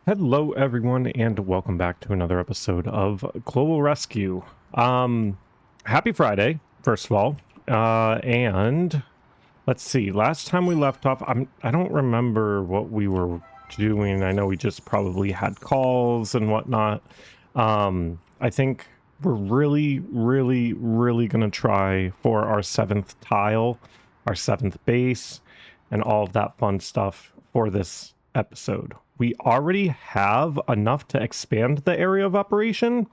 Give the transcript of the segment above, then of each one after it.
Hello, everyone, and welcome back to another episode of Global Rescue. Happy Friday, first of all. And let's see. Last time we left off, I don't remember what we were doing. I know we just probably had calls and whatnot. I think we're really gonna try for our seventh tile, our seventh base, and all of that fun stuff for this episode. We already have enough to expand the area of operation,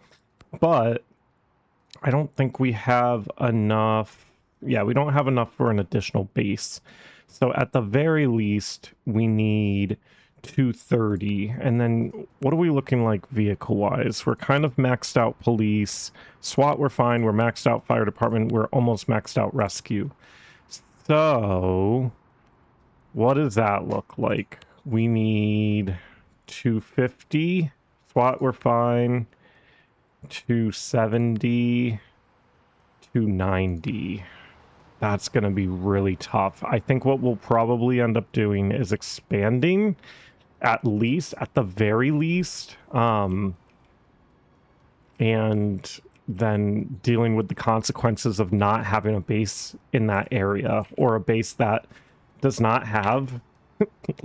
but I don't think we have enough. Yeah, we don't have enough for an additional base. So at the very least, we need 230. And then what are we looking like vehicle-wise? We're kind of maxed out police. SWAT, we're fine. We're maxed out fire department. We're almost maxed out rescue. So what does that look like? We need 250. SWAT, we're fine. 270. 290. That's going to be really tough. I think what we'll probably end up doing is expanding, at the very least, and then dealing with the consequences of not having a base in that area, or a base that does not have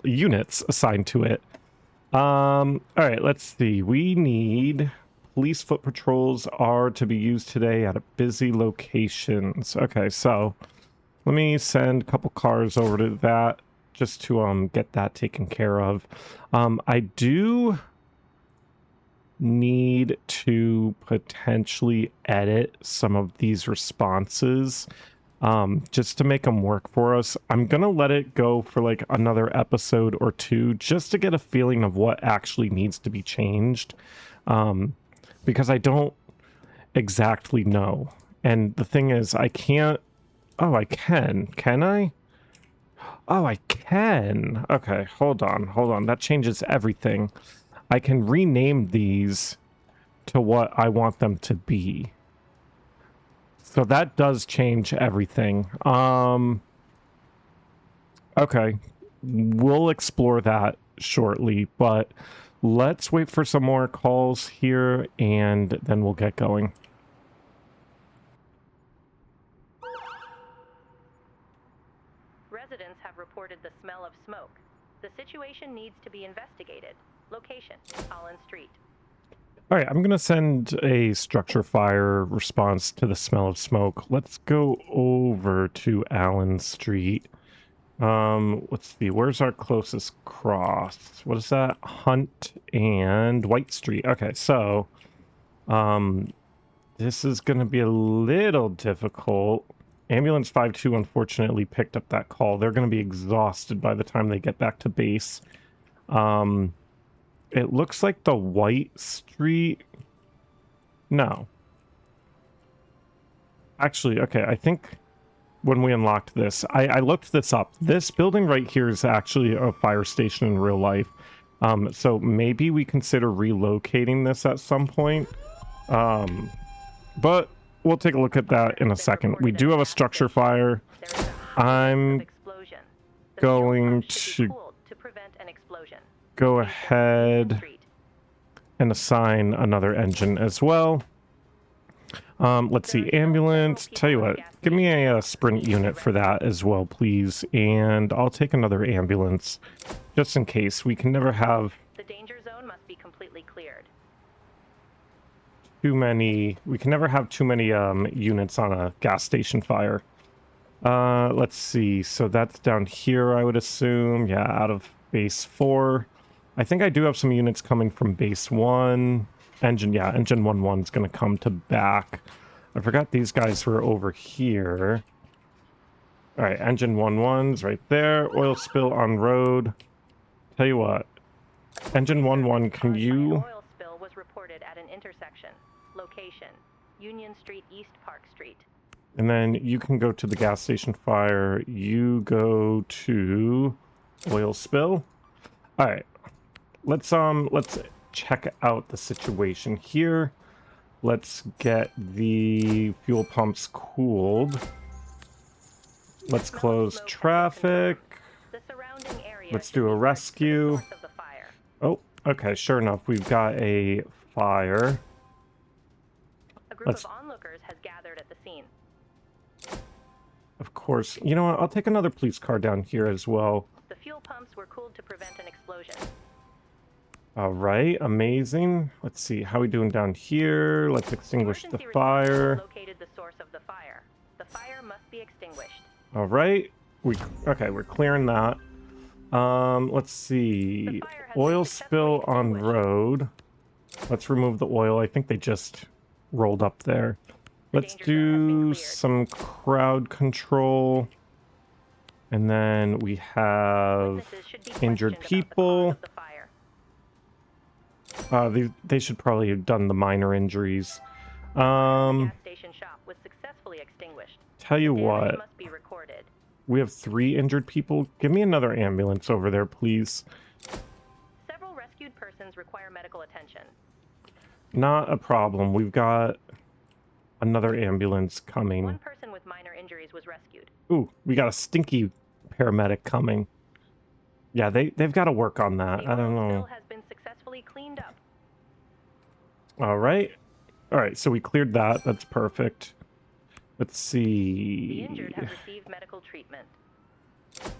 units assigned to it. All right, let's see. We need police foot patrols are to be used today at busy locations. Okay, so let me send a couple cars over to that just to get that taken care of. I do need to potentially edit some of these responses just to make them work for us. I'm gonna let it go for like another episode or two just to get a feeling of what actually needs to be changed, because I don't exactly know. And the thing is, I can't. Oh, I can I? Oh, I can. Okay, hold on, that changes everything. I can rename these to what I want them to be. So that does change everything. Okay, we'll explore that shortly, but let's wait for some more calls here, and then we'll get going. Residents have reported the smell of smoke. The situation needs to be investigated. Location, Holland Street. All right, I'm going to send a structure fire response to the smell of smoke. Let's go over to Allen Street. Let's see, where's our closest cross? What is that? Hunt and White Street. Okay, so this is going to be a little difficult. Ambulance 52 unfortunately picked up that call. They're going to be exhausted by the time they get back to base. It looks like the White Street. No. Actually, okay, I think when we unlocked this, I looked this up. This building right here is actually a fire station in real life. So maybe we consider relocating this at some point. But we'll take a look at that in a second. We do have a structure fire. I'm going to go ahead and assign another engine as well. Let's see, ambulance. Tell you what, give me a sprint unit for that as well, please. And I'll take another ambulance just in case. We can never have the danger zone must be completely cleared. Too many. We can never have too many units on a gas station fire. Let's see. So that's down here, I would assume. Yeah, out of base 4. I think I do have some units coming from base 1. Engine 1-1 is going to come to back. I forgot these guys were over here. All right, engine 1-1's right there. Oil spill on road. Tell you what, engine 1-1, can you... Oil spill was reported at an intersection. Location, Union Street, East Park Street. And then you can go to the gas station fire. You go to oil spill. All right. Let's check out the situation here. Let's get the fuel pumps cooled. Let's close traffic. Let's do a rescue. Oh, Okay, sure enough, we've got a fire. A group Let's, of onlookers has gathered at the scene. of course, you know what? I'll take another police car down here as well. The fuel pumps were cooled to prevent an explosion. All right, amazing. Let's see, how we doing down here? Let's extinguish the Emergency response fire. located the source of the fire. The fire must be extinguished. All right, okay, we're clearing that. Let's see, fire has oil been spill successfully on extinguished. road. Let's remove the oil. I think they just rolled up there. Let's danger zone has been do cleared. some crowd control. And then we have Witnesses should be injured questioned about the people. cause of the fire. They should probably have done the minor injuries. The gas station shop was successfully extinguished. Tell you Damage what, must be recorded. we have 3 injured people. Give me another ambulance over there, please. Several rescued persons require medical attention. Not a problem. We've got another ambulance coming. One person with minor injuries was rescued. Ooh, we got a stinky paramedic coming. Yeah, they've got to work on that. The I don't oil know. spill has been successfully cleaned up. All right. All right, so we cleared that. That's perfect. Let's The see. injured have received medical treatment.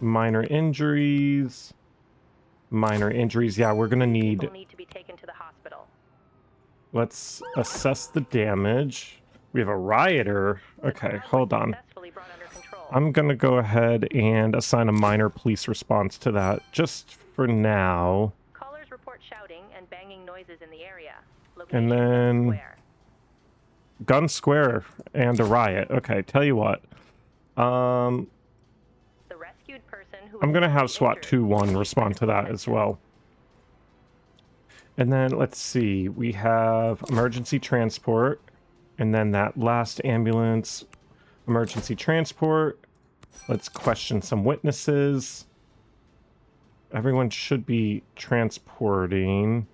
Minor injuries. Minor injuries. Yeah, we're going to need... People need to be taken to the hospital. Let's assess the damage. We have a rioter. The Okay, crowd was hold on. successfully brought under control. I'm going to go ahead and assign a minor police response to that, just for now. Callers report shouting and banging noises in the area. Location And Gun then... Square. Gun Square and a riot. Okay, tell you what. The rescued person who I'm is going to have badly SWAT injured 2-1 needs respond to medical that as attention. well. And then let's see. We have emergency transport. And then that last ambulance, emergency transport. Let's question some witnesses. Everyone should be transporting.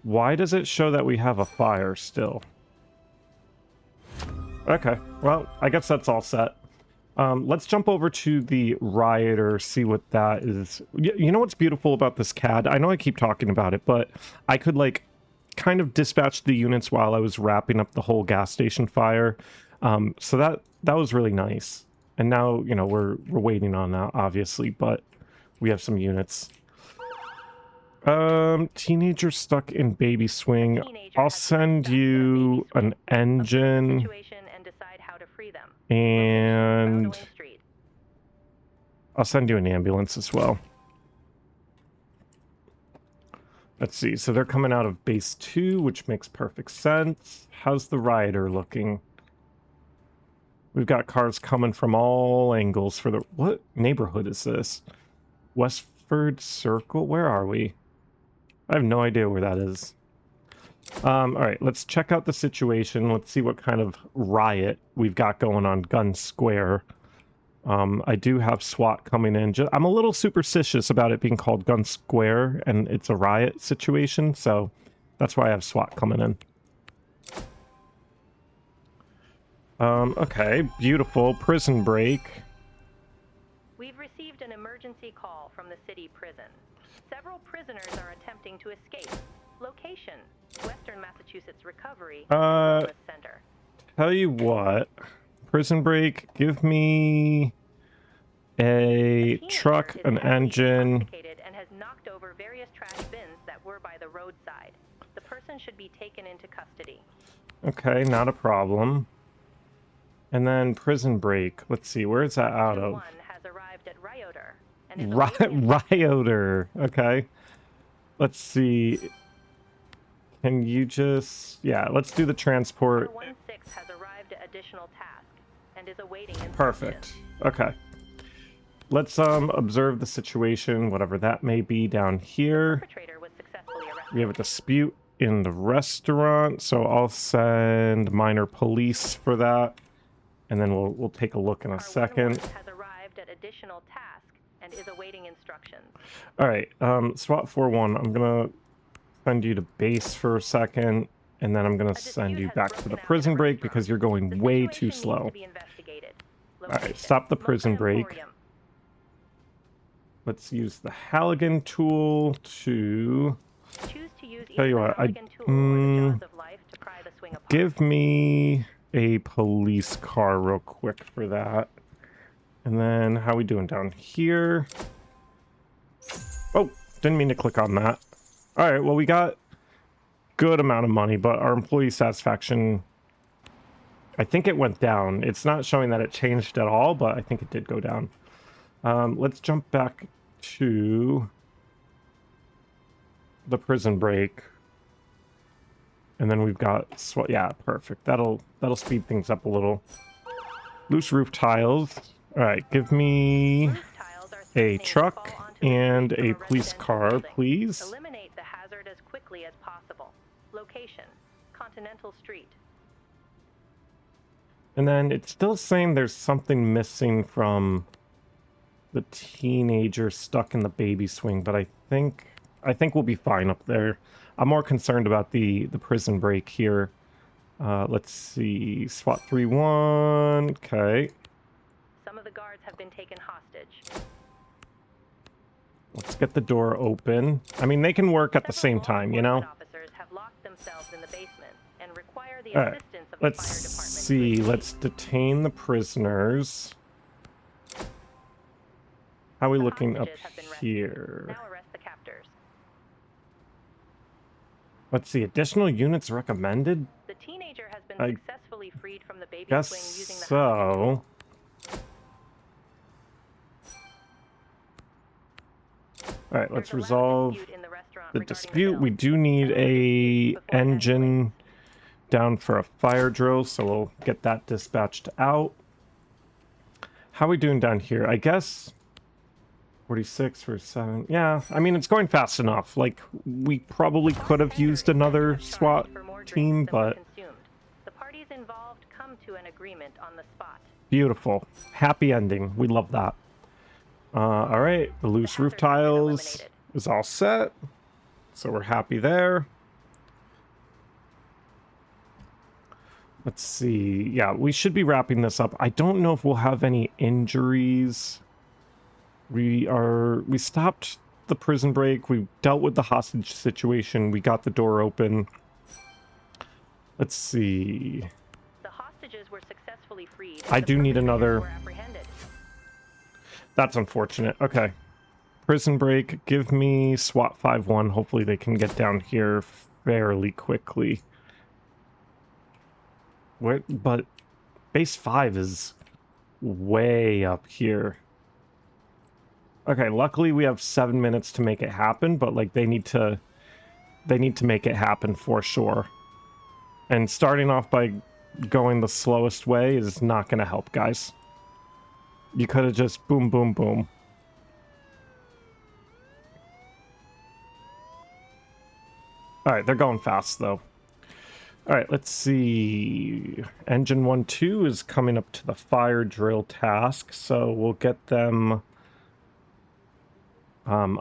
Why does it show that we have a fire still? Okay, well, I guess that's all set. Let's jump over to the rioter, see what that is. You know what's beautiful about this CAD? I know I keep talking about it, but I could, like, kind of dispatch the units while I was wrapping up the whole gas station fire. So that was really nice. And now, you know, we're waiting on that, obviously, but we have some units. Teenager stuck in baby swing. Teenager I'll has been send stuck in a you baby swing. an Observe the engine situation and decide how to free them. and Location, Brownowing Street. I'll send you an ambulance as well. Let's see. So they're coming out of base 2, which makes perfect sense. How's the rioter looking? We've got cars coming from all angles for the... What neighborhood is this? Westford Circle? Where are we? I have no idea where that is. All right, let's check out the situation. Let's see what kind of riot we've got going on Gun Square. I do have SWAT coming in. I'm a little superstitious about it being called Gun Square, and it's a riot situation, so that's why I have SWAT coming in. Okay, beautiful. Prison break. We've received an emergency call from the city prison. Several prisoners are attempting to escape. Location: Western Massachusetts Recovery Service Center. Tell you what. Prison break, give me a Teenager truck, is an heavily engine. intoxicated and has knocked over various trash bins that were by the roadside. The person should be taken into custody. Okay, not a problem. And then prison break. Let's see, where is that out of? One has arrived at Rioter and is awaiting Rioter. Okay. Let's see. Can you just... Yeah, let's do the transport. 416 has arrived at additional task and is awaiting instructions. Perfect. Okay. Let's observe the situation, whatever that may be down here. Perpetrator was successfully arrested. We have a dispute in the restaurant, so I'll send minor police for that. And then we'll take a look in a Car second. 111 has arrived at additional task and is awaiting instructions. All right, SWAT 4-1, I'm gonna send you to base for a second, and then I'm gonna send you back to the prison break because you're going way too slow. All right, stop the prison break. Let's use the Halligan tool to... Choose to use Tell either you the what, Halligan tool or the jaws of life to pry the swing apart. give me a police car real quick for that. And then, how we doing down here? Oh, didn't mean to click on that. Alright, well we got good amount of money, but our employee satisfaction, I think it went down. It's not showing that it changed at all, but I think it did go down. Let's jump back to the prison break. And then we've got, yeah, perfect. That'll speed things up a little. Loose roof tiles. All right, give me a truck and a police car, please. Eliminate the hazard as quickly as possible. Location: Continental Street. And then it's still saying there's something missing from the teenager stuck in the baby swing, but I think we'll be fine up there. I'm more concerned about the prison break here. Let's see, SWAT 3-1. Okay. Some of the guards have been taken hostage. Let's get the door open. I mean, they can work at the same time, you know? Officers have locked themselves in the basement and require the All right. assistance of the Let's fire department. see. Let's detain the prisoners. How are we looking up here? Now arrest the captors. Let's see. Additional units recommended? The teenager has been I successfully freed from the baby guess swing using the so. All right, let's resolve the dispute. We do need a engine down for a fire drill, so we'll get that dispatched out. How are we doing down here? I guess 46 for 7. Yeah, I mean, it's going fast enough. Like, we probably could have used another SWAT team, but... The parties involved come to an agreement on the spot. Beautiful. Happy ending. We love that. All right, the loose roof tiles is all set, so we're happy there. Let's see. Yeah, we should be wrapping this up. I don't know if we'll have any injuries. We stopped the prison break. We dealt with the hostage situation. We got the door open. Let's see. The hostages were successfully freed. I do need another. That's unfortunate. Okay. Prison break. Give me SWAT 5-1. Hopefully they can get down here fairly quickly. Where, but base 5 is way up here. Okay, luckily we have 7 minutes to make it happen, but like they need to make it happen for sure. And starting off by going the slowest way is not going to help, guys. You could have just boom, boom, boom. Alright, they're going fast, though. Alright, let's see. Engine 1-2 is coming up to the fire drill task, so we'll get them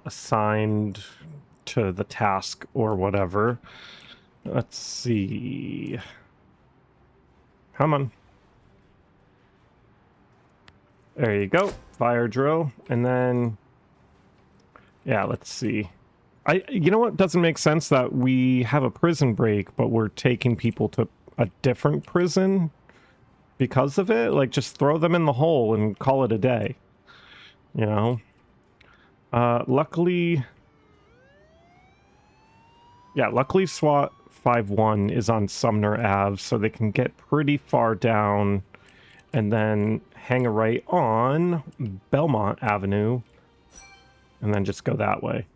assigned to the task or whatever. Let's see. Come on. There you go. Fire drill. And then, yeah, let's see. You know what doesn't make sense? That we have a prison break, but we're taking people to a different prison because of it. Like, just throw them in the hole and call it a day. You know? Luckily SWAT 5-1 is on Sumner Ave, so they can get pretty far down and then hang a right on Belmont Avenue and then just go that way.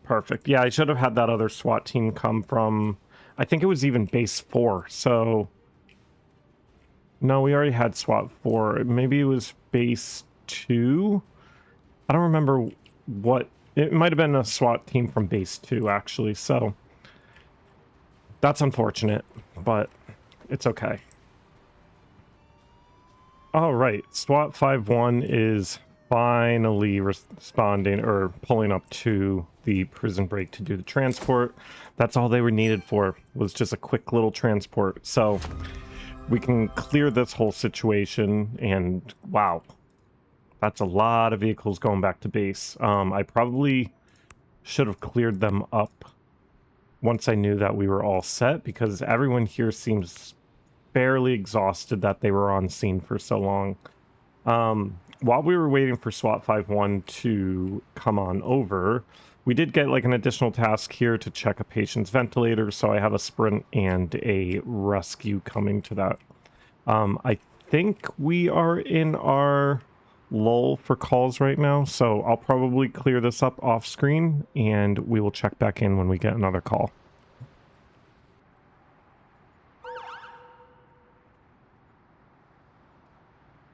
Perfect. Yeah, I should have had that other SWAT team come from, I think it was even base 4, so... No, we already had SWAT 4. Maybe it was base 2? I don't remember what... It might have been a SWAT team from base 2, actually, so... That's unfortunate, but it's okay. Alright, SWAT 5-1 is finally responding, or pulling up to the prison break to do the transport. That's all they were needed for, was just a quick little transport. So, we can clear this whole situation, and wow, that's a lot of vehicles going back to base. I probably should have cleared them up once I knew that we were all set, because everyone here seems fairly exhausted that they were on scene for so long. While we were waiting for SWAT 5-1 to come on over, we did get like an additional task here to check a patient's ventilator, so I have a sprint and a rescue coming to that. I think we are in our lull for calls right now, so I'll probably clear this up off screen and we will check back in when we get another call.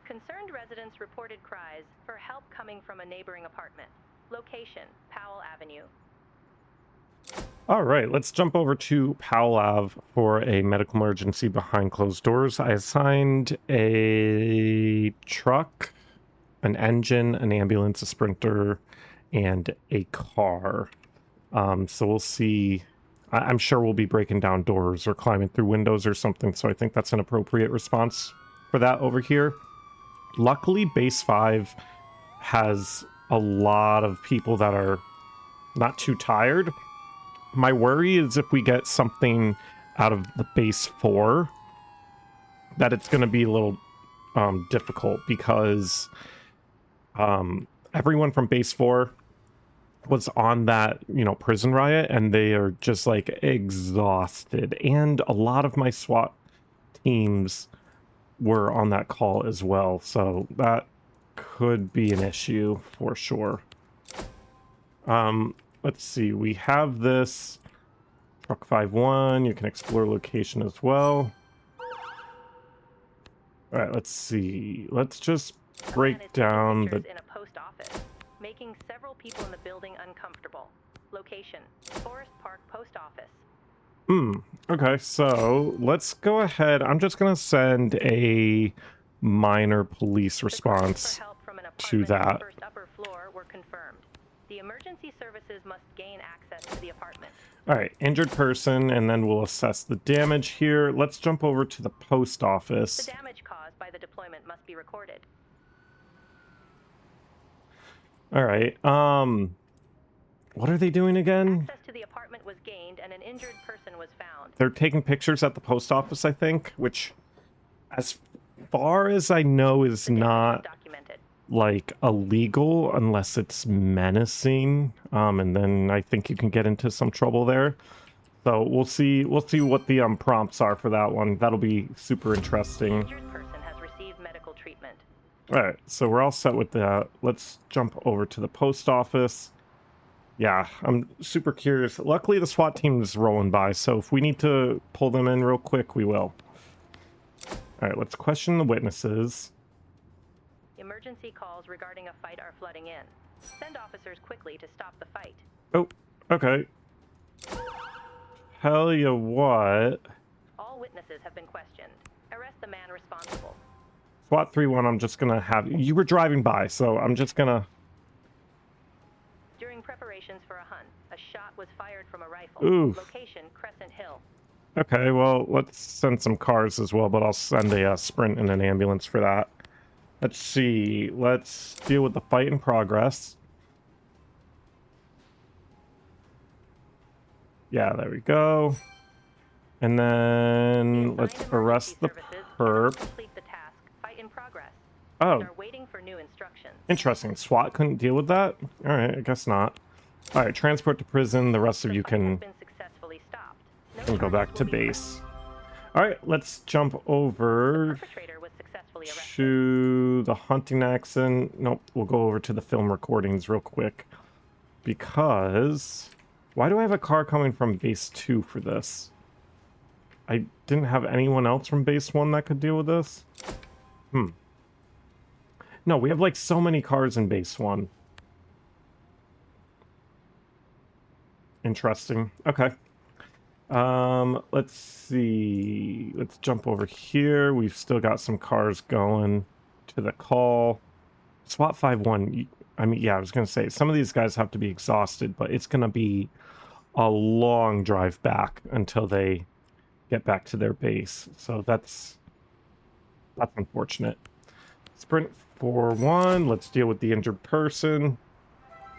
Concerned residents reported cries for help coming from a neighboring apartment. Location, Powell Avenue. All right, let's jump over to Powell Ave for a medical emergency behind closed doors. I assigned a truck, an engine, an ambulance, a sprinter, and a car. So we'll see. I'm sure we'll be breaking down doors or climbing through windows or something, so I think that's an appropriate response for that over here. Luckily, Base 5 has a lot of people that are not too tired. My worry is if we get something out of the Base 4, that it's going to be a little difficult, because everyone from Base 4 was on that, prison riot, and they are just like exhausted. And a lot of my SWAT teams were on that call as well, so that could be an issue for sure. Let's see, we have this truck 5-1. You can explore location as well. All right, let's see. Let's just break down the... in a post office, making several people in the building uncomfortable. Location, Forest Park Post Office. Okay, so let's go ahead. I'm just going to send a minor police response to that. First upper floor were confirmed. The emergency services must gain access to the apartment. All right, injured person, and then we'll assess the damage here. Let's jump over to the post office. The damage caused by the deployment must be recorded. All right, what are they doing again? Access to the apartment was gained and an injured person was found. They're taking pictures at the post office, I think, which, as far as I know, is not documented. Like illegal unless it's menacing, and then I think you can get into some trouble there. So we'll see what the prompts are for that one. That'll be super interesting. The injured person has received medical treatment. All right, so we're all set with that. Let's jump over to the post office. Yeah, I'm super curious. Luckily, the SWAT team is rolling by, so if we need to pull them in real quick, we will. All right, let's question the witnesses. Emergency calls regarding a fight are flooding in. Send officers quickly to stop the fight. Oh, okay. Tell you what. All witnesses have been questioned. Arrest the man responsible. SWAT 3-1, I'm just gonna have... You were driving by, so I'm just gonna... During preparations for a hunt, a shot was fired from a rifle. Oof. Location, Crescent Hill. Okay, well, let's send some cars as well, but I'll send a sprint and an ambulance for that. Let's see. Let's deal with the fight in progress. Yeah, there we go. And then let's arrest the perp. Complete the task. Fight in progress. Oh, Are waiting for new instructions. interesting. SWAT couldn't deal with that? All right, I guess not. All right, transport to prison. The rest of you can go back to base. All right, let's jump over to the hunting accident. Nope, we'll go over to the film recordings real quick. Because... Why do I have a car coming from base 2 for this? I didn't have anyone else from base 1 that could deal with this? No, we have like so many cars in base 1. Interesting. Okay. Let's see. Let's jump over here. We've still got some cars going to the call. SWAT 5-1. I mean, yeah, I was going to say, some of these guys have to be exhausted, but it's going to be a long drive back until they get back to their base. So that's That's unfortunate. Sprint 4-1. Let's deal with the injured person.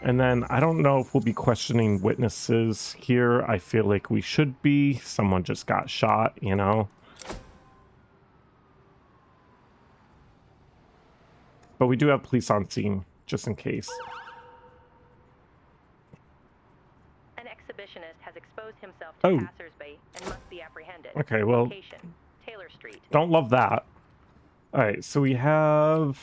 And then I don't know if we'll be questioning witnesses here. I feel like we should be. Someone just got shot, you know. But we do have police on scene, just in case. An exhibitionist has exposed himself to passersby and must be apprehended. Okay, well, location, Taylor Street. Don't love that. All right, so we have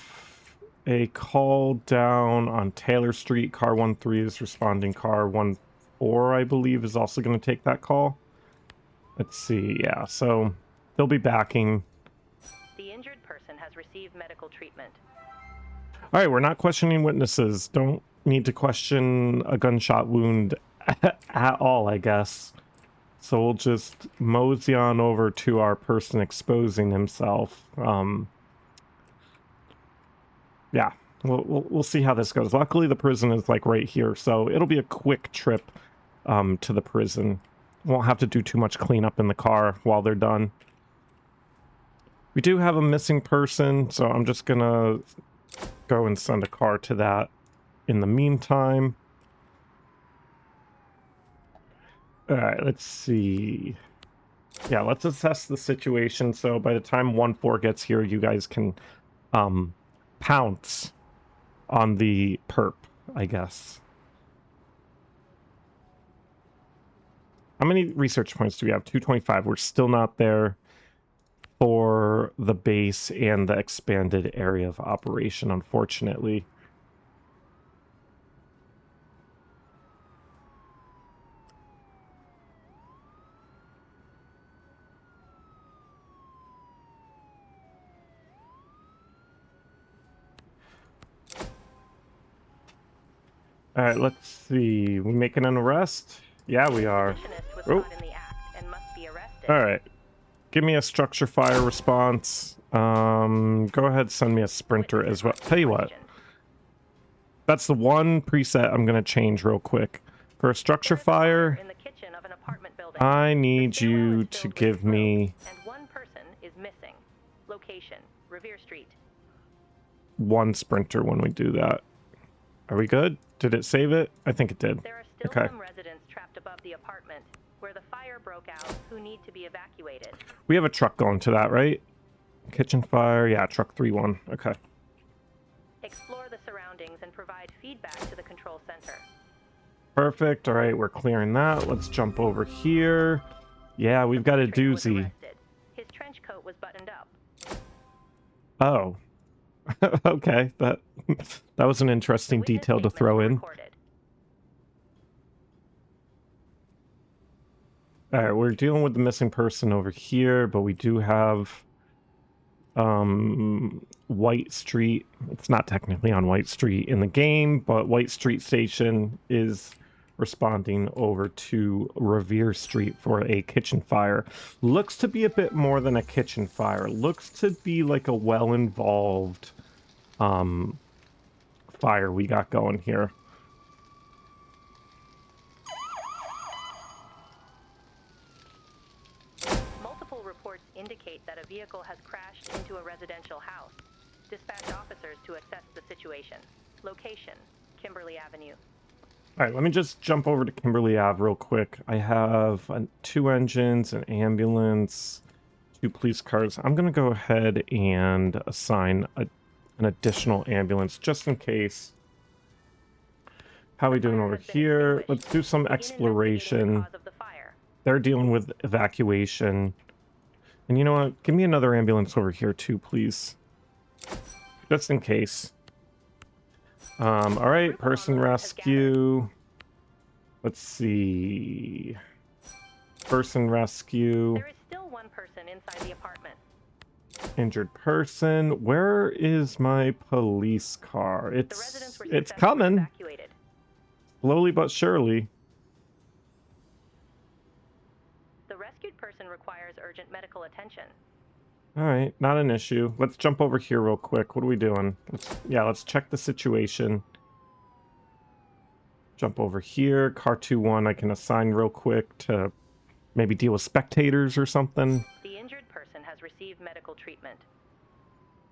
a call down on Taylor Street. Car 1-3 is responding. Car 1-4, I believe, is also going to take that call. Let's see. Yeah, so they'll be backing. The injured person has received medical treatment. All right, we're not questioning witnesses. Don't need to question a gunshot wound at all, I guess. So we'll just mosey on over to our person exposing himself. Yeah, we'll see how this goes. Luckily, the prison is like right here, so it'll be a quick trip to the prison. Won't have to do too much cleanup in the car while they're done. We do have a missing person, so I'm just gonna go and send a car to that in the meantime. All right, let's see. Yeah, let's assess the situation. So by the time 1-4 gets here, you guys can pounce on the perp, I guess. How many research points do we have? 225. We're still not there for the base and the expanded area of operation, unfortunately. All right, let's see. We making an arrest? Yeah, we are. Oh. All right. Give me a structure fire response. Go ahead, send me a sprinter as well. Tell you what. That's the one preset I'm going to change real quick. For a structure fire, I need you to give me... And one person is missing. Location, Revere Street. One sprinter when we do that. Are we good? Did it save it? I think it did. There are still some residents trapped above the apartment where the fire broke out who need to be evacuated. We have a truck going to that, right? Kitchen fire. Yeah, truck 3-1. Okay. Explore the surroundings and provide feedback to the control center. Perfect. All right, we're clearing that. Let's jump over here. Yeah, we've got a doozy. His trench coat was buttoned up. Oh. Okay, that was an interesting detail to throw in. All right, we're dealing with the missing person over here, but we do have White Street. It's not technically on White Street in the game, but White Street Station is responding over to Revere Street for a kitchen fire. Looks to be a bit more than a kitchen fire. Looks to be like a well-involved fire we got going here. Multiple reports indicate that a vehicle has crashed into a residential house. Dispatch officers to assess the situation. Location, Kimberly Avenue. All right, let me just jump over to Kimberly Ave real quick. I have 2 engines, an ambulance, 2 police cars. I'm going to go ahead and assign an additional ambulance just in case. How are we doing over here? Let's do some exploration. They're dealing with evacuation. And you know what? Give me another ambulance over here too, please. Just in case. All right, person rescue. Let's see. Person rescue. There is still one person inside the apartment. Injured person. Where is my police car? It's coming. Evacuated. Slowly but surely. The rescued person requires urgent medical attention. All right, not an issue. Let's jump over here real quick. What are we doing? Let's check the situation. Jump over here. Car 2-1 I can assign real quick to maybe deal with spectators or something. The injured person has received medical treatment.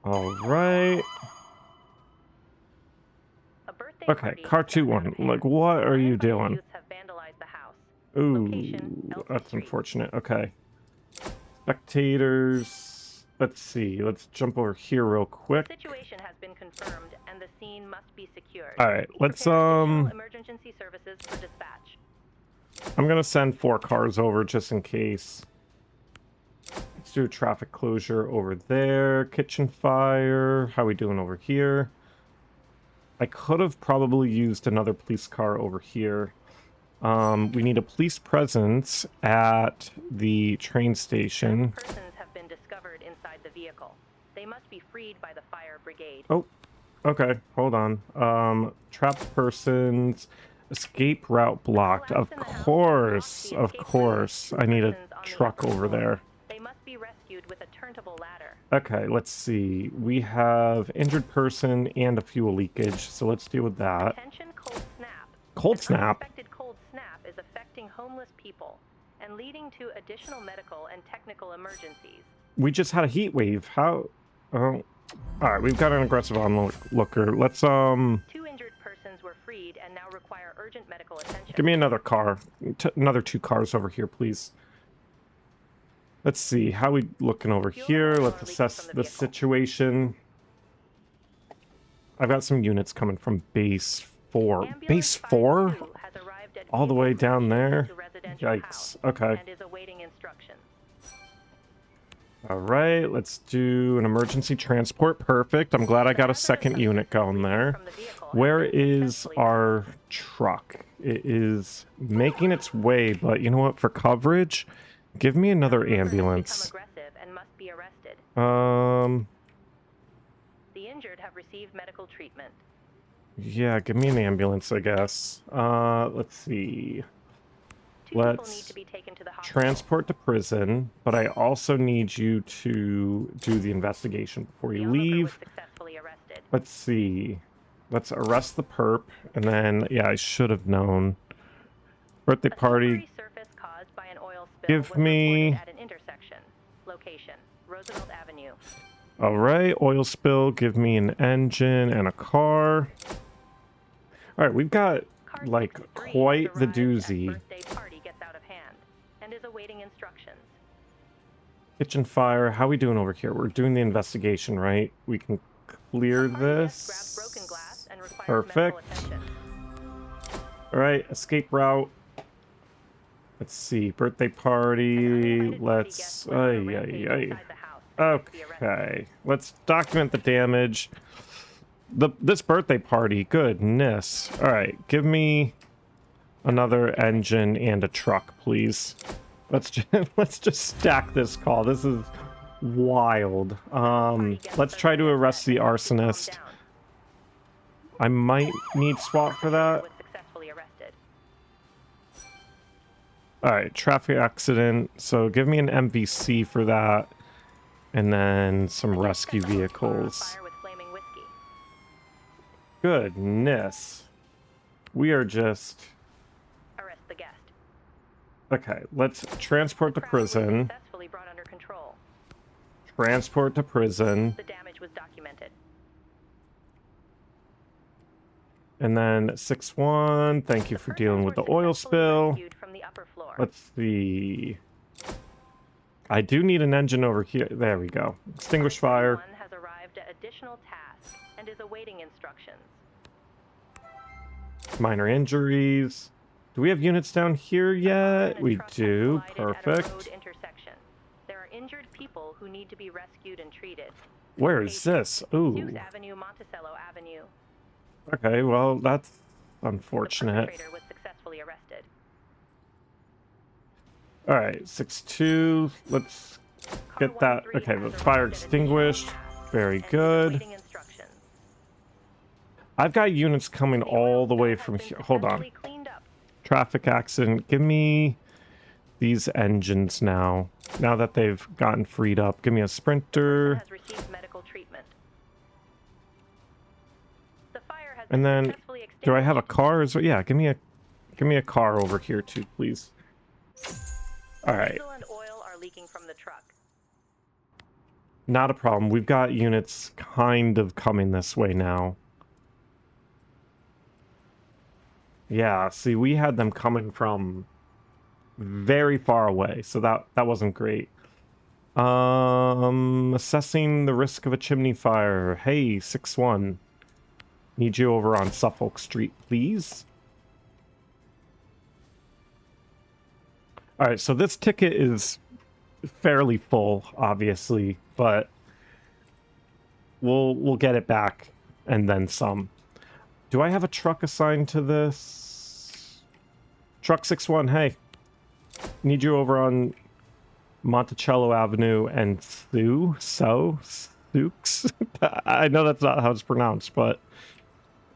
All right. A birthday Okay, party car has gotten out 2-1. of hand. Like, what are you Firefighter doing? youths have vandalized the house. Ooh, Location, Elsie that's Street. unfortunate. Okay. Spectators. Let's see. Let's jump over here real quick. The situation has been confirmed and the scene must be secured. All right, let's Prepare additional emergency services for dispatch. I'm gonna send 4 cars over just in case. Let's do a traffic closure over there. Kitchen fire. How we doing over here? I could have probably used another police car over here. We need a police presence at the train station. Persons have been discovered inside the vehicle. They must be freed by the fire brigade. Oh, okay. Hold on. Trapped persons. Escape route blocked. Of course. Of course. I need a truck over there. They must be rescued with a turntable ladder. Okay, let's see. We have injured person and a fuel leakage, so let's deal with that. Attention, cold snap. Cold snap? Unexpected cold snap is affecting homeless people and leading to additional medical and technical emergencies. We just had a heat wave. How? Oh. Alright, we've got an aggressive onlooker. Let's, 2 injured persons were freed and now require urgent medical attention. give me another car. Another 2 cars over here, please. Let's see. How we looking over here? Let's assess the situation. I've got some units coming from base 4. Base 4? All the way down there? Yikes. Okay. And is awaiting instructions. Alright, let's do an emergency transport. Perfect. I'm glad I got a second unit going there. Where is our truck? It is making its way, but you know what? For coverage, give me another ambulance. And must be arrested. The injured have received medical treatment. Yeah, give me an ambulance, I guess. Let's see. 2 people need to be taken to the hospital. Transport to prison, but I also need you to do the investigation before you leave. Successfully arrested. Let's see. Let's arrest the perp, and then, yeah, I should have known. Birthday party. Caused by an oil spill Give me... at an intersection. Location, Roosevelt Avenue. Alright, oil spill. Give me an engine and a car. Alright, we've got, like, quite the doozy. Birthday party gets out of hand and is awaiting instructions. Kitchen fire. How we doing over here? We're doing the investigation, right? We can clear this. Broken glass and Perfect. Alright, escape route. Let's see. Birthday party. Let's... Okay. Let's document the damage. This birthday party. Goodness. Alright, give me another engine and a truck, please. Let's just stack this call. This is wild. Let's try to arrest the arsonist. I might need SWAT for that. Alright, traffic accident. So give me an MVC for that. And then some rescue vehicles. Goodness. We are just... Arrest the guest. Okay, let's transport to prison. Successfully brought under control. Transport to prison. The damage was documented. And then 6-1, thank you for dealing with the oil spill. From the upper floor. Let's see. I do need an engine over here. There we go. Extinguish fire. One has arrived at additional task and is awaiting instructions. Minor injuries. Do we have units down here yet? We do. Perfect. There are injured people who need to be rescued and treated. Where is this? Ooh. Avenue, Monticello Avenue. Okay, well, that's unfortunate. The perpetrator was successfully arrested. Alright, 6-2. Let's get that. Okay, the fire extinguished. Very good. I've got units coming all the way from here. Hold on. Traffic accident. Give me these engines now. Now that they've gotten freed up. Give me a sprinter. And then, do I have a car? Yeah, give me a car over here too, please. All right. Diesel and oil are leaking from the truck. Not a problem. We've got units kind of coming this way now. Yeah, see, we had them coming from very far away, so that wasn't great. Assessing the risk of a chimney fire. Hey, 6-1. Need you over on Suffolk Street, please. All right, so this ticket is fairly full, obviously, but we'll get it back and then some. Do I have a truck assigned to this? Truck 6-1, hey. Need you over on Monticello Avenue and Sukes. I know that's not how it's pronounced, but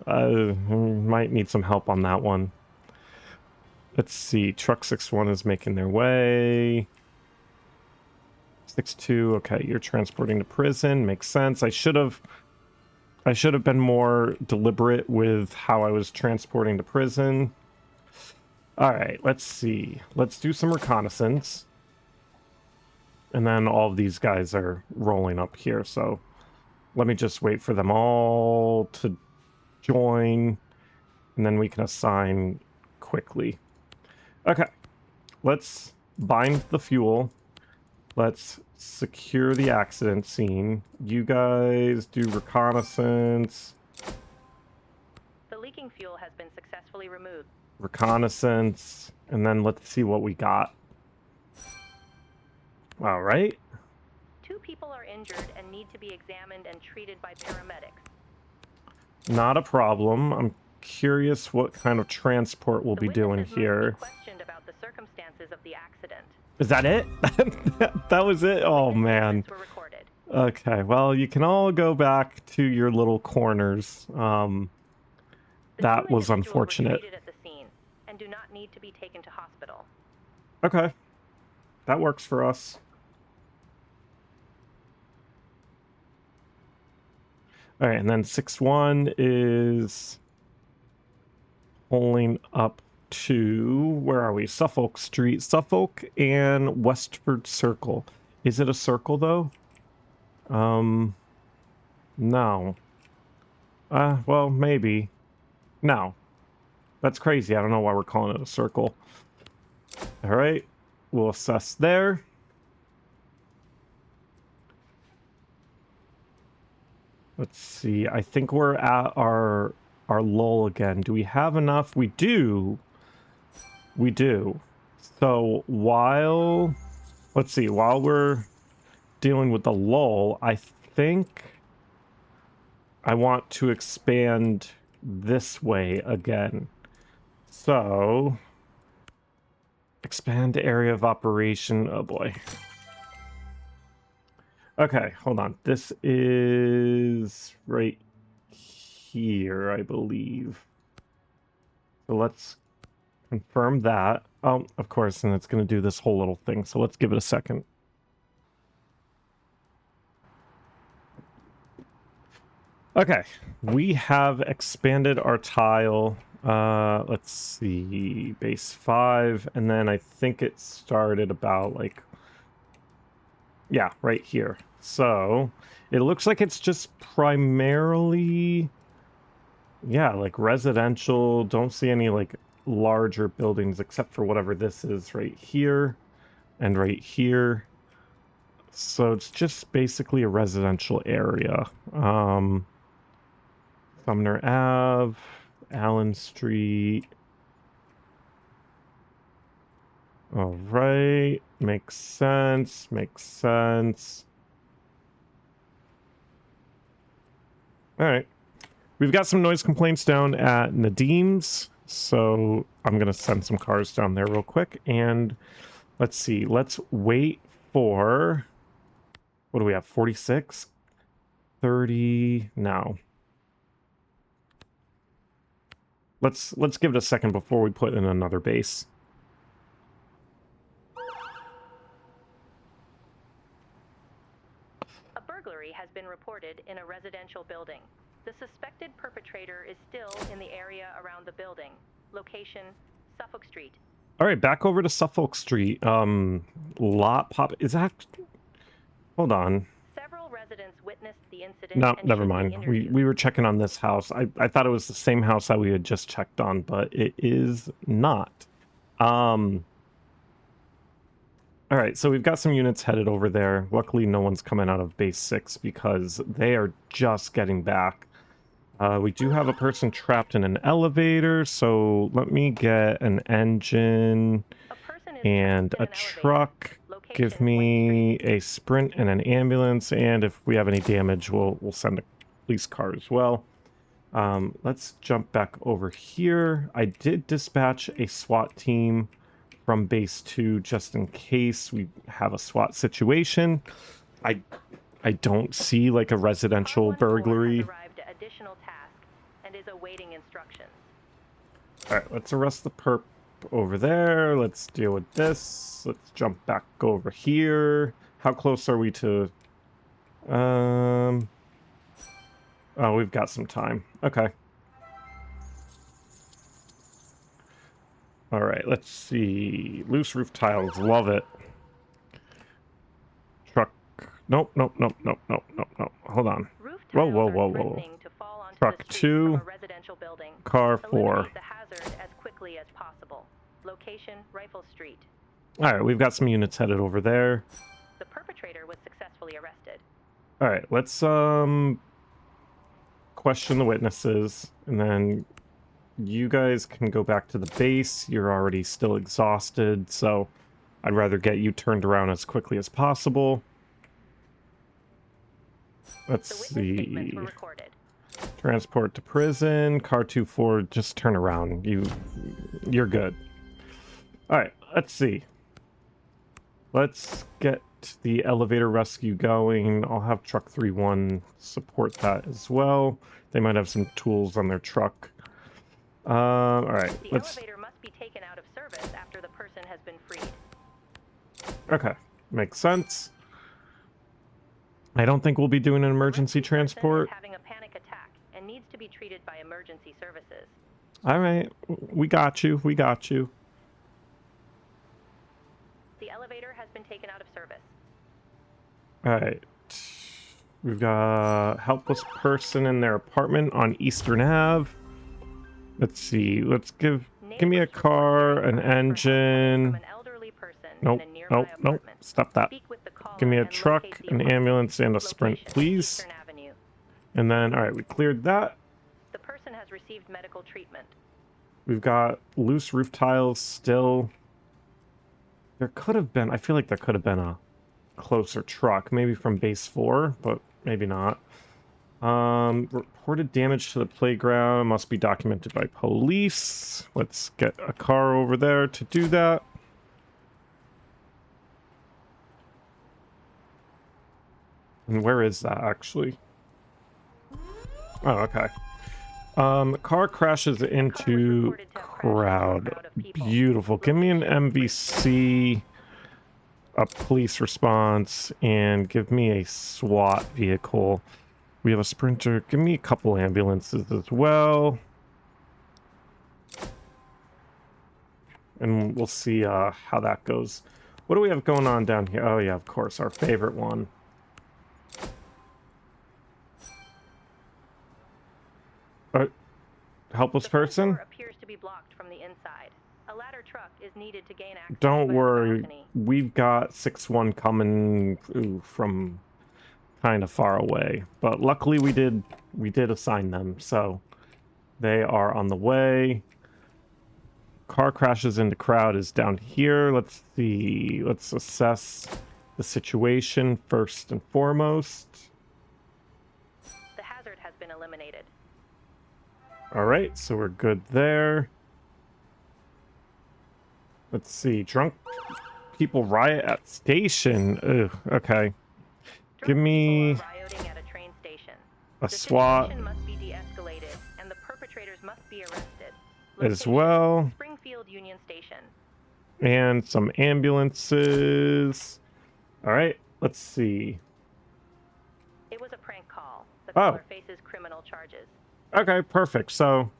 might need some help on that one. Let's see. Truck 6-1 is making their way. 6-2. Okay, you're transporting to prison. Makes sense. I should have been more deliberate with how I was transporting to prison. All right, let's see. Let's do some reconnaissance. And then all of these guys are rolling up here, so let me just wait for them all to join, and then we can assign quickly. Okay, let's bind the fuel. Let's secure the accident scene. You guys do reconnaissance. The leaking fuel has been successfully removed. Reconnaissance, and then let's see what we got. All right. 2 people are injured and need to be examined and treated by paramedics. Not a problem. I'm curious what kind of transport we'll be doing here. Must be questioned about the circumstances of the accident. Is that it? That was it? Oh, man. Were recorded. Okay, well, you can all go back to your little corners. That was unfortunate. Were treated at the scene and do not need to be taken to hospital. Okay. That works for us. All right, and then 6-1 is pulling up to, where are we? Suffolk Street. Suffolk and Westford Circle. Is it a circle, though? No. Well, maybe. No. That's crazy. I don't know why we're calling it a circle. All right. We'll assess there. Let's see. I think we're at our lull again. Do we have enough? We do. We do. So while, let's see, while we're dealing with the lull, I think I want to expand this way again. So expand area of operation. Oh boy. Okay, hold on. This is right here, I believe. So let's confirm that. Oh, of course, and it's going to do this whole little thing. So let's give it a second. Okay, we have expanded our tile. Let's see, base 5, and then I think it started about like, yeah, right here. So it looks like it's just primarily, yeah, like residential. Don't see any like larger buildings except for whatever this is right here and right here. So it's just basically a residential area. Sumner Ave, Allen Street. All right, makes sense, makes sense. All right, we've got some noise complaints down at Nadim's, so I'm going to send some cars down there real quick, and let's see, let's wait for, what do we have, 46? 30, no. Let's give it a second before we put in another base. A burglary has been reported in a residential building. The suspected perpetrator is still in the area around the building. Location, Suffolk Street. All right, back over to Suffolk Street. Lot pop, is that, hold on. Several residents witnessed the incident. No, and never should be mind. interviewed. We were checking on this house. I thought it was the same house that we had just checked on, but it is not. All right, so we've got some units headed over there. Luckily, no one's coming out of base 6 because they are just getting back. We do have a person trapped in an elevator, so let me get an engine and a truck. Give me a sprint and an ambulance, and if we have any damage, we'll send a police car as well. Let's jump back over here. I did dispatch a SWAT team from base 2 just in case we have a SWAT situation. I don't see like a residential burglary. And is awaiting instructions. All right, let's arrest the perp over there. Let's deal with this. Let's jump back over here. How close are we to... Oh, we've got some time. Okay. All right, let's see. Loose roof tiles. Love it. Truck. Nope, nope, nope, nope, nope, nope, nope. Hold on. Whoa, whoa, whoa, whoa. Truck 2. Car 4. The hazard as quickly as possible. Location, Rifle Street. All right, we've got some units headed over there. The perpetrator was successfully arrested. All right, let's question the witnesses, and then you guys can go back to the base. You're already still exhausted, so I'd rather get you turned around as quickly as possible. Let's see. Transport to prison. Car 2-4, just turn around. You're good. All right, let's see. Let's get the elevator rescue going. I'll have truck 3-1 support that as well. They might have some tools on their truck. All right, the elevator must be taken out of service after the person has been freed. Okay, makes sense. I don't think we'll be doing an emergency transport. Having a panic attack and needs to be treated by emergency services. All right, we got you. We got you. The elevator has been taken out of service. All right. We've got a helpless person in their apartment on Eastern Ave. Let's see. Let's give me a car, an engine. Nope, nope, nope. Stop that. Give me a truck, an ambulance, and a sprint, please. And then, all right, we cleared that. The person has received medical treatment. We've got loose roof tiles still. There could have been, I feel like there could have been a closer truck, maybe from base 4, but maybe not. Reported damage to the playground must be documented by police. Let's get a car over there to do that. And where is that actually? Oh, okay. Car crashes into crowd. Beautiful. Give me an MVC, a police response, and give me a SWAT vehicle. We have a sprinter. Give me a couple ambulances as well. And we'll see how that goes. What do we have going on down here? Oh yeah, of course, our favorite one. Helpless person? Appears to be blocked from the inside. A ladder truck is needed to gain access. Don't worry, we've got 6-1 coming from kind of far away, but luckily we did assign them, so they are on the way. Car crashes into crowd is down here. Let's see. Let's assess the situation first and foremost. The hazard has been eliminated. All right, so we're good there. Let's see. Drunk people riot at station. Ugh, okay. Give me rioting at a train station. a SWAT Must be de-escalated, and the perpetrators must be arrested. as well. Springfield Union Station. And some ambulances. All right, let's see. It was a prank call. The Oh. caller faces criminal charges. Okay, perfect. So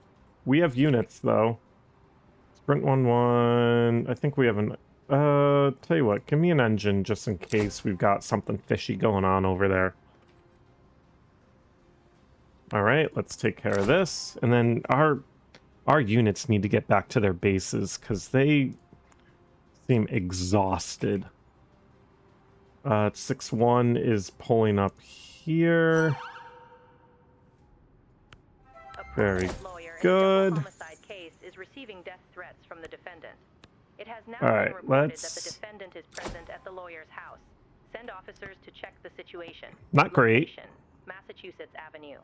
we have units though. Sprint 1-1. I think we have an tell you what, give me an engine just in case we've got something fishy going on over there. All right, let's take care of this. And then our units need to get back to their bases because they seem exhausted. 6-1 is pulling up here. Very good. Homicide case is receiving death threats from the defendant. It has now All right, been reported let's... that the defendant is present at the lawyer's house. Send officers to check the situation. Not great. Location, Massachusetts Avenue.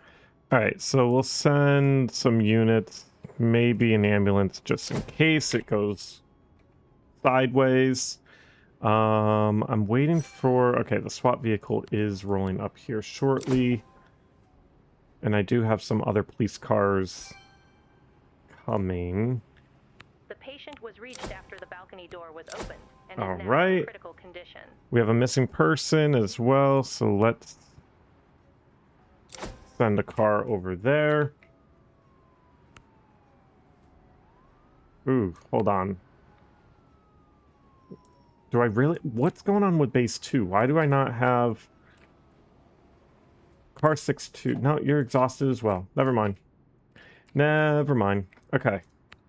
All right, so we'll send some units, maybe an ambulance just in case it goes sideways. I'm waiting for... Okay, the SWAT vehicle is rolling up here shortly. And I do have some other police cars coming. The patient was reached after the balcony door was opened and All is now right. in critical condition. We have a missing person as well, so let's send a car over there. Ooh, hold on. Do I really... What's going on with base 2? Why do I not have... Car 6-2. No, you're exhausted as well. Never mind. Never mind. Okay.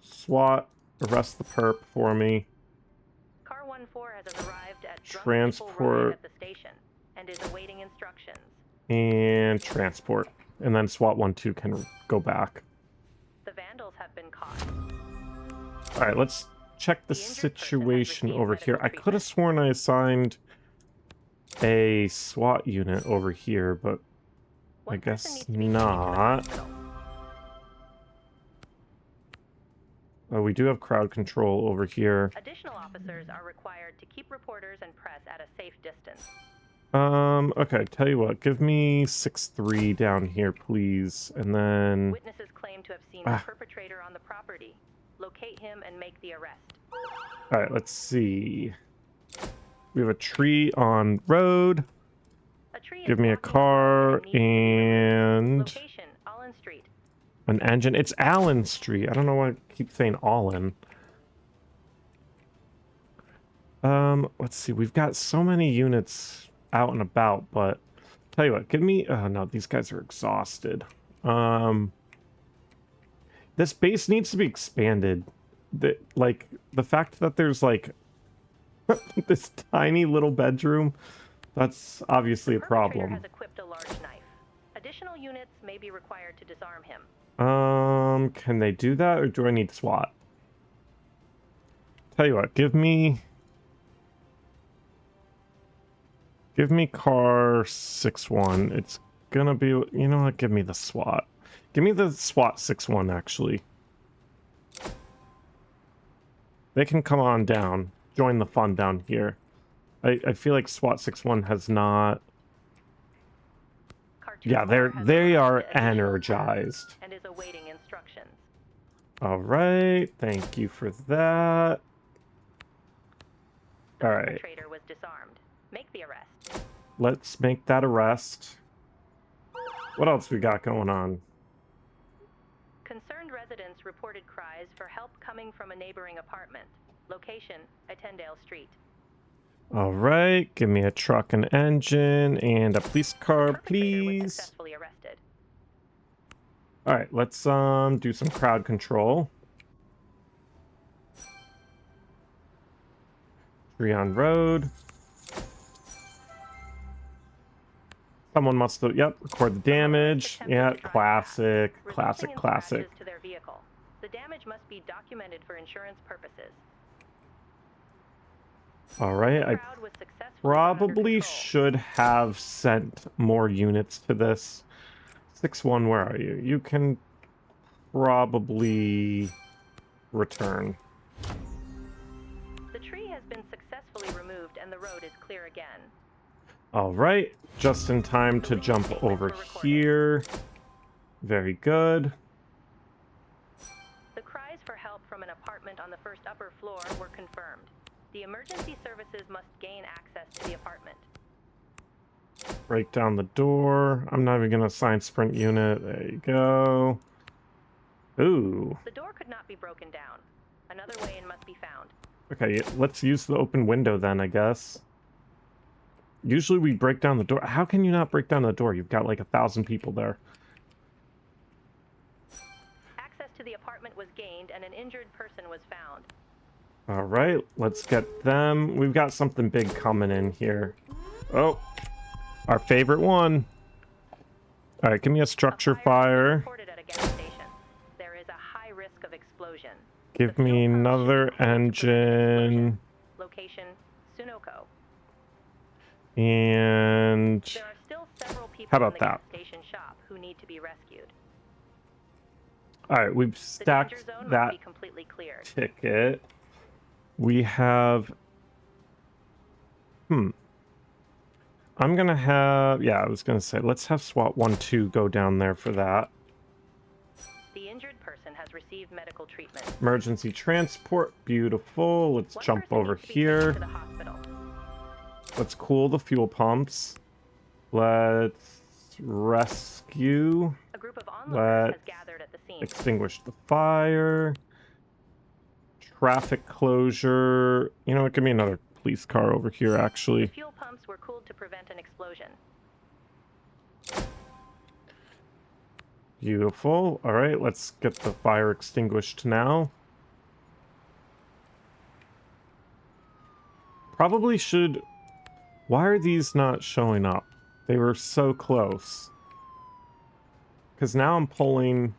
SWAT, arrest the perp for me. Car 1-4 has arrived at Transport. at the station and is awaiting instructions. And transport. And then SWAT 1-2 can go back. The vandals have been caught. Alright, let's check the situation over here. I could have sworn I assigned a SWAT unit over here, but I guess not. Oh, we do have crowd control over here. Additional officers are required to keep reporters and press at a safe distance. Okay, tell you what, give me 6-3 down here, please, and then... Witnesses claim to have seen the perpetrator on the property. Locate him and make the arrest. Alright, let's see. We have a tree on road. Give me a car and... Location, Allen Street. An engine. It's Allen Street. I don't know why I keep saying Allen. Let's see. We've got so many units out and about, but tell you what, give me... Oh, no, these guys are exhausted. This base needs to be expanded. The fact that there's, like, this tiny little bedroom, that's obviously a problem. Has equipped a large knife. Additional units may be required to disarm him. Can they do that, or do I need SWAT? Tell you what, give me car 6-1. It's gonna be, you know what, give me the SWAT. Give me the SWAT 6-1, actually. They can come on down. Join the fun down here. I feel like SWAT 6-1 has not... Yeah, they are energized. And is awaiting instructions. All right, thank you for that. All right. The perpetrator was disarmed. Make the arrest. Let's make that arrest. What else we got going on? Concerned residents reported cries for help coming from a neighboring apartment. Location, Attendale Street. All right, give me a truck and engine and a police car, please. Was successfully arrested. All right, let's do some crowd control. Tree on road. Someone must have, yep, record the damage. Yeah, classic. To their vehicle. The damage must be documented for insurance purposes. All right, I probably should have sent more units to this. 6-1, where are you? You can probably return. The tree has been successfully removed and the road is clear again. All right, just in time to jump over here. Very good. The cries for help from an apartment on the first upper floor were confirmed. The emergency services must gain access to the apartment. Break down the door. I'm not even going to assign sprint unit. There you go. Ooh. The door could not be broken down. Another way in must be found. Okay, let's use the open window then, I guess. Usually we break down the door. How can you not break down the door? You've got like 1,000 people there. was gained and an injured person was found. All right, let's get them. We've got something big coming in here. Oh, our favorite one. All right, give me a structure fire. Reported at a gas station. There is a high risk of explosion. Give me another engine. Location, Sunoco. And There are still several people how about in the that? gas station shop who need to be rescued. All right, we've stacked that be completely cleared. ticket. We have... I'm going to have... Yeah, I was going to say, let's have SWAT 1-2 go down there for that. The injured person has received medical treatment. Emergency transport. Beautiful. Let's jump over here. Let's cool the fuel pumps. Let's rescue. A group of onlookers has gathered at the scene. Extinguish the fire. Traffic closure. You know what? Give me another police car over here, actually. The fuel pumps were cooled to prevent an explosion. Beautiful. All right, let's get the fire extinguished now. Probably should... Why are these not showing up? They were so close. Because now I'm pulling...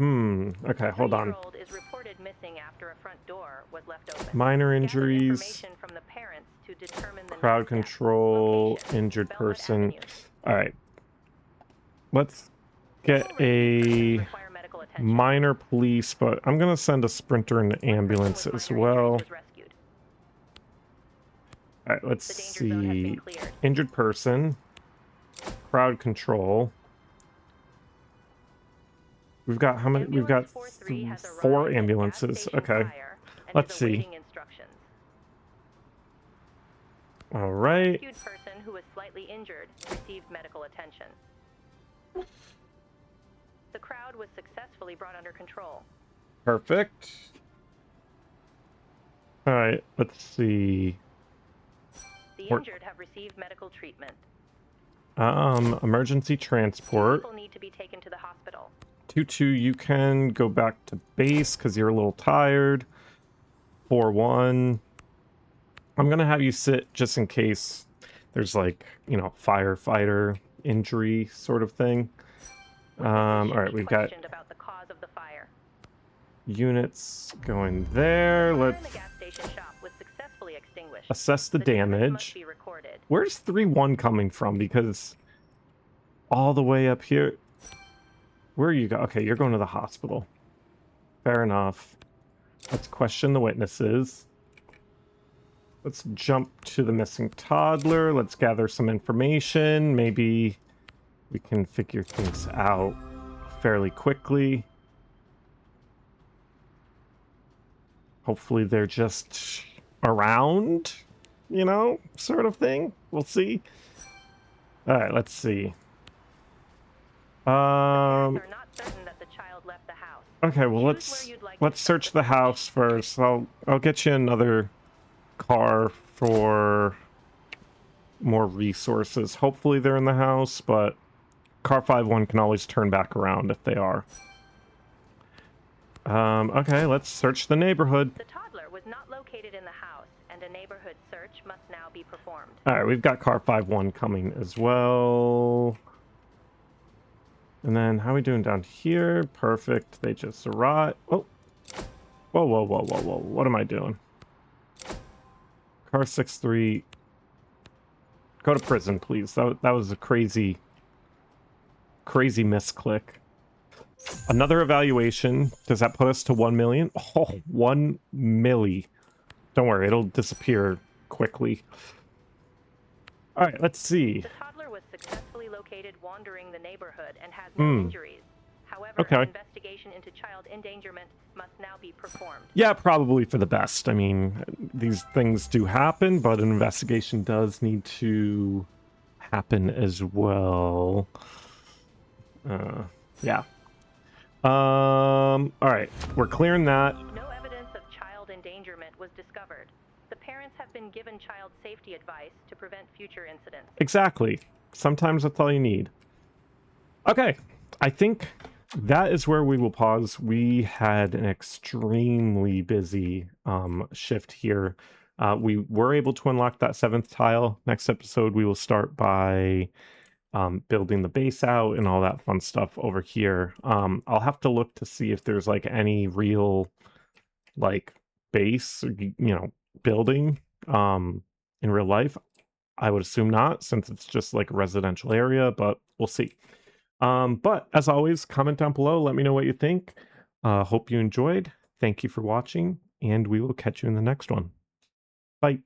Okay, hold on. Is reported missing after a front door was left open. Minor injuries. Information from the parents to determine the Crowd next step. control. Location, Injured Belmont person. Avenue. Alright. Let's get a Require medical attention. minor police, but I'm going to send a sprinter and an ambulance as well. Was rescued. Alright, let's The danger zone has been see. cleared. Injured person. Crowd control. We've got how many? We've got 43 has arrived 4 at gas ambulances. station Okay. fire and Let's is see. awaiting instructions. All right. Rescued person who was slightly injured received medical attention. The crowd was successfully brought under control. Perfect. All right. Let's see. The injured have received medical treatment. Emergency transport. People need to be taken to the hospital. 2-2, you can go back to base because you're a little tired. 4-1. I'm going to have you sit just in case there's like, you know, firefighter injury sort of thing. All right, we've got about the cause of the fire. units going there. The fire in Let's the gas station shop was successfully extinguished. assess the damage must damage. be recorded. Where's 3-1 coming from? Because all the way up here... Where are you go? Okay, you're going to the hospital. Fair enough. Let's question the witnesses. Let's jump to the missing toddler. Let's gather some information. Maybe we can figure things out fairly quickly. Hopefully they're just around, you know, sort of thing. We'll see. All right, let's see. Are not certain that the child left the house. Okay, well let's search the house first. I'll get you another car for more resources. Hopefully they're in the house, but car 5-1 can always turn back around if they are. Okay, let's search the neighborhood. The toddler was not located in the house, and a neighborhood search must now be performed. All right, we've got car 5-1 coming as well. And then how are we doing down here? Perfect. They just arrived. Oh. Whoa, whoa, whoa, whoa, whoa. What am I doing? Car 6-3. Go to prison, please. That was a crazy misclick. Another evaluation. Does that put us to 1 million? Oh, 1 milli. Don't worry, it'll disappear quickly. All right, let's see. The toddler was successfully located wandering the neighborhood and has no injuries. However, an investigation into child endangerment must now be performed. Yeah, probably for the best. I mean, these things do happen, but an investigation does need to happen as well. Yeah. All right, we're clearing that. No evidence of child endangerment was discovered. The parents have been given child safety advice to prevent future incidents. Exactly. Sometimes that's all you need. Okay, I think that is where we will pause. We had an extremely busy shift here. We were able to unlock that 7th tile. Next episode, we will start by building the base out and all that fun stuff over here. I'll have to look to see if there's like any real like base, building in real life. I would assume not, since it's just like a residential area, but we'll see. But as always, comment down below, let me know what you think. Hope you enjoyed. Thank you for watching, and we will catch you in the next one. Bye.